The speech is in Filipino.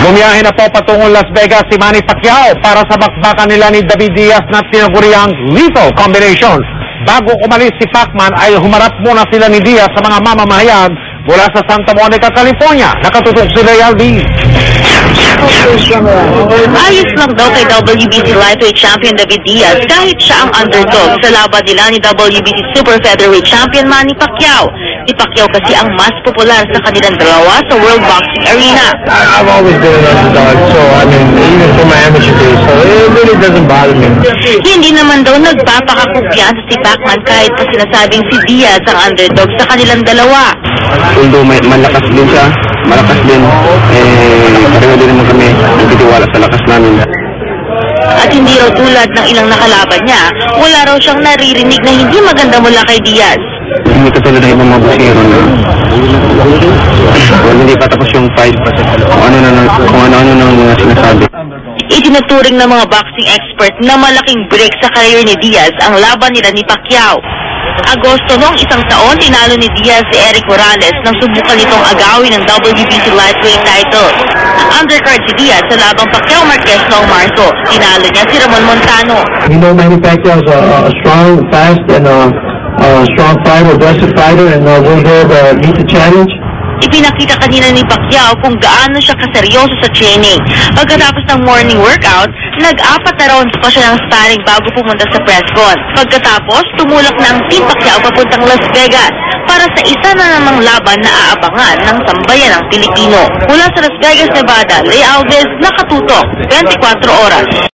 Bumiyahe na po patungong Las Vegas si Manny Pacquiao para sa bakbakan nila ni David Diaz na tinaguriang lethal combination. Bago umalis si Pacman ay humarap muna sila ni Diaz sa mga mamamahayan mula sa Santa Monica, California. Nakatutok si Realdy. Ayos lang daw kay WBC Lightweight Champion David Diaz kahit siya ang underdog sa laban nila ni WBC Super Featherweight Champion Manny Pacquiao. Si Pacquiao kasi ang mas popular sa kanilang dalawa sa World Boxing Arena. I've always been an underdog, so I mean, even from my amateur days, so it really doesn't bother me. Hindi naman daw nagpapakakumpiyansa si Pacman kahit pa sinasabing si Diaz ang underdog sa kanilang dalawa. Although malakas din siya, malakas din, pareho din naman kami nagtitiwala sa lakas namin. At hindi raw tulad ng ilang nakalaban niya, wala raw siyang naririnig na hindi maganda mula kay Diaz. Hindi katulad ng ibang mga boksero na hindi pa tapos yung fight, kung ano-ano ng mga sinasabi. Itinuturing ng mga boxing expert na malaking break sa career ni Diaz ang laban nila ni Pacquiao. Agosto noong isang taon, tinalo ni Diaz si Eric Morales nang subukan nitong agawin ng WBC lightweight title. Undercard si Diaz sa labang Pacquiao Marquez noong Marso. Tinalo niya si Ramon Montano. We know Manny Pacquiao is a strong, fast, and strong fighter, aggressive fighter, and we're here to meet the challenge. Ipinakita kanina ni Pacquiao kung gaano siya kaseryoso sa training. Pagkatapos ng morning workout, nag-apat na rounds pa siya ng sparring bago pumunta sa press con. Pagkatapos, tumulak na ang Team Pacquiao papuntang Las Vegas para sa isa na namang laban na aabangan ng sambayan ng Pilipino. Mula sa Las Vegas, Nevada, Ray Alves, Nakatutok, 24 Oras.